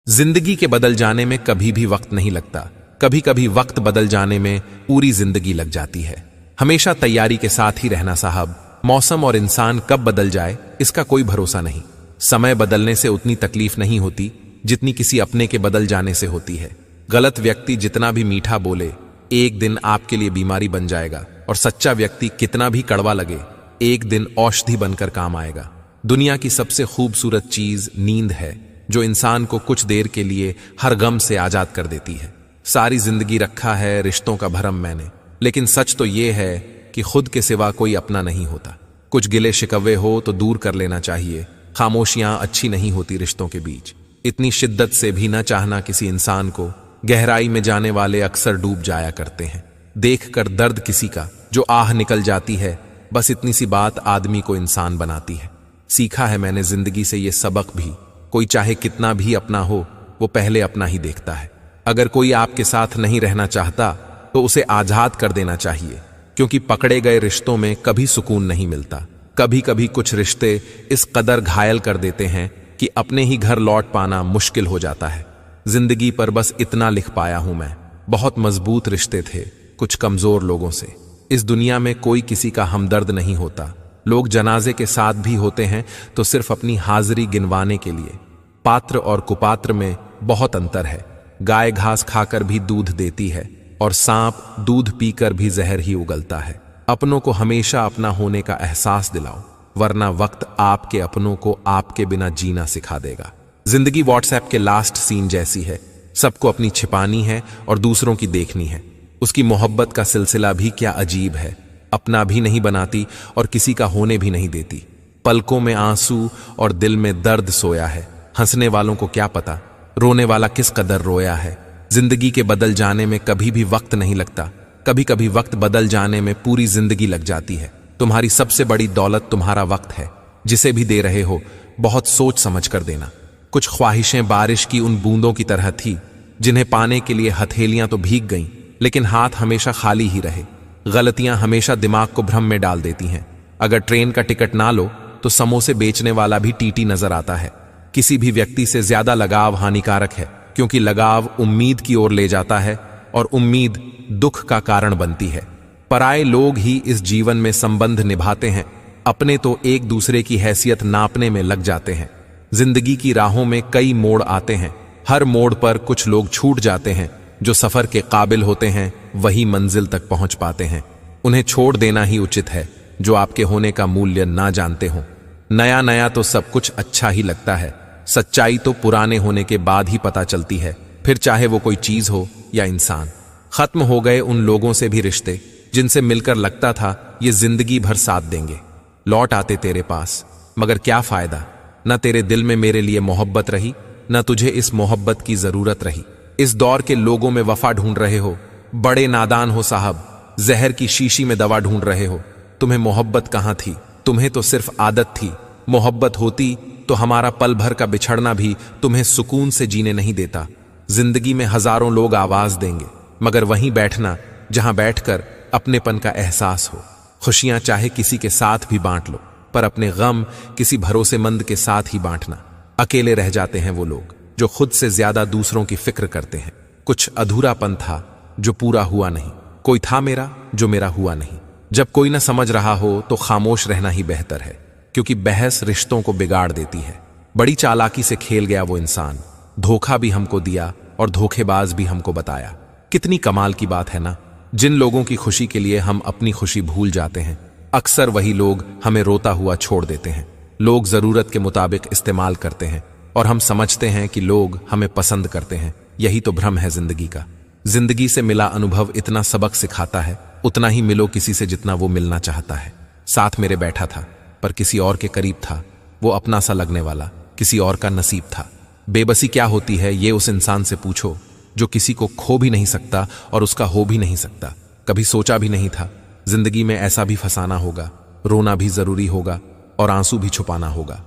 जिंदगी के बदल जाने में कभी भी वक्त नहीं लगता। कभी कभी वक्त बदल जाने में पूरी जिंदगी लग जाती है। हमेशा तैयारी के साथ ही रहना साहब। मौसम और इंसान कब बदल जाए इसका कोई भरोसा नहीं। समय बदलने से उतनी तकलीफ नहीं होती जितनी किसी अपने के बदल जाने से होती है। गलत व्यक्ति जितना भी मीठा बोले एक दिन आपके लिए बीमारी बन जाएगा, और सच्चा व्यक्ति कितना भी कड़वा लगे एक दिन औषधि बनकर काम आएगा। दुनिया की सबसे खूबसूरत चीज नींद है, जो इंसान को कुछ देर के लिए हर गम से आजाद कर देती है। सारी जिंदगी रखा है रिश्तों का भरम मैंने, लेकिन सच तो ये है कि खुद के सिवा कोई अपना नहीं होता। कुछ गिले शिकवे हो तो दूर कर लेना चाहिए। खामोशियां अच्छी नहीं होती रिश्तों के बीच। इतनी शिद्दत से भी न चाहना किसी इंसान को, गहराई में जाने वाले अक्सर डूब जाया करते हैं। देख कर दर्द किसी का जो आह निकल जाती है, बस इतनी सी बात आदमी को इंसान बनाती है। सीखा है मैंने जिंदगी से ये सबक भी, कोई चाहे कितना भी अपना हो वो पहले अपना ही देखता है। अगर कोई आपके साथ नहीं रहना चाहता तो उसे आजाद कर देना चाहिए, क्योंकि पकड़े गए रिश्तों में कभी सुकून नहीं मिलता। कभी कभी कुछ रिश्ते इस कदर घायल कर देते हैं कि अपने ही घर लौट पाना मुश्किल हो जाता है। जिंदगी पर बस इतना लिख पाया हूं मैं, बहुत मजबूत रिश्ते थे कुछ कमजोर लोगों से। इस दुनिया में कोई किसी का हमदर्द नहीं होता। लोग जनाजे के साथ भी होते हैं तो सिर्फ अपनी हाजिरी गिनवाने के लिए। पात्र और कुपात्र में बहुत अंतर है। गाय घास खाकर भी दूध देती है और सांप दूध पीकर भी जहर ही उगलता है। अपनों को हमेशा अपना होने का एहसास दिलाओ, वरना वक्त आपके अपनों को आपके बिना जीना सिखा देगा। जिंदगी व्हाट्सएप के लास्ट सीन जैसी है। सबको अपनी छिपानी है और दूसरों की देखनी है। उसकी मोहब्बत का सिलसिला भी क्या अजीब है। अपना भी नहीं बनाती और किसी का होने भी नहीं देती। पलकों में आंसू और दिल में दर्द सोया है। हंसने वालों को क्या पता रोने वाला किस कदर रोया है। जिंदगी के बदल जाने में कभी भी वक्त नहीं लगता। कभी कभी वक्त बदल जाने में पूरी जिंदगी लग जाती है। तुम्हारी सबसे बड़ी दौलत तुम्हारा वक्त है। जिसे भी दे रहे हो बहुत सोच समझ कर देना। कुछ ख्वाहिशें बारिश की उन बूंदों की तरह थी जिन्हें पाने के लिए हथेलियां तो भीग गईं, लेकिन हाथ हमेशा खाली ही रहे। गलतियां हमेशा दिमाग को भ्रम में डाल देती हैं। अगर ट्रेन का टिकट ना लो तो समोसे बेचने वाला भी टीटी नजर आता है। किसी भी व्यक्ति से ज्यादा लगाव हानिकारक है, क्योंकि लगाव उम्मीद की ओर ले जाता है और उम्मीद दुख का कारण बनती है। पराये लोग ही इस जीवन में संबंध निभाते हैं, अपने तो एक दूसरे की हैसियत नापने में लग जाते हैं। जिंदगी की राहों में कई मोड़ आते हैं। हर मोड़ पर कुछ लोग छूट जाते हैं। जो सफर के काबिल होते हैं वही मंजिल तक पहुंच पाते हैं। उन्हें छोड़ देना ही उचित है जो आपके होने का मूल्य ना जानते हो। नया नया तो सब कुछ अच्छा ही लगता है। सच्चाई तो पुराने होने के बाद ही पता चलती है, फिर चाहे वो कोई चीज हो या इंसान। खत्म हो गए उन लोगों से भी रिश्ते जिनसे मिलकर लगता था ये जिंदगी भर साथ देंगे। लौट आते तेरे पास, मगर क्या फायदा। न तेरे दिल में मेरे लिए मोहब्बत रही, न तुझे इस मोहब्बत की जरूरत रही। इस दौर के लोगों में वफा ढूंढ रहे हो, बड़े नादान हो साहब। जहर की शीशी में दवा ढूंढ रहे हो। तुम्हें मोहब्बत कहां थी, तुम्हें तो सिर्फ आदत थी। मोहब्बत होती तो हमारा पल भर का बिछड़ना भी तुम्हें सुकून से जीने नहीं देता। जिंदगी में हजारों लोग आवाज देंगे, मगर वहीं बैठना जहां बैठकर अपनेपन का एहसास हो। खुशियां चाहे किसी के साथ भी बांट लो, पर अपने गम किसी भरोसेमंद के साथ ही बांटना। अकेले रह जाते हैं वो लोग जो खुद से ज्यादा दूसरों की फिक्र करते हैं। कुछ अधूरापन था जो पूरा हुआ नहीं। कोई था मेरा जो मेरा हुआ नहीं। जब कोई ना समझ रहा हो तो खामोश रहना ही बेहतर है, क्योंकि बहस रिश्तों को बिगाड़ देती है। बड़ी चालाकी से खेल गया वो इंसान। धोखा भी हमको दिया और धोखेबाज भी हमको बताया। कितनी कमाल की बात है ना। जिन लोगों की खुशी के लिए हम अपनी खुशी भूल जाते हैं, अक्सर वही लोग हमें रोता हुआ छोड़ देते हैं। लोग जरूरत के मुताबिक इस्तेमाल करते हैं और हम समझते हैं कि लोग हमें पसंद करते हैं। यही तो भ्रम है जिंदगी का। जिंदगी से मिला अनुभव इतना सबक सिखाता है, उतना ही मिलो किसी से जितना वो मिलना चाहता है। साथ मेरे बैठा था पर किसी और के करीब था। वो अपना सा लगने वाला किसी और का नसीब था। बेबसी क्या होती है ये उस इंसान से पूछो जो किसी को खो भी नहीं सकता और उसका हो भी नहीं सकता। कभी सोचा भी नहीं था जिंदगी में ऐसा भी फंसाना होगा। रोना भी जरूरी होगा और आंसू भी छुपाना होगा।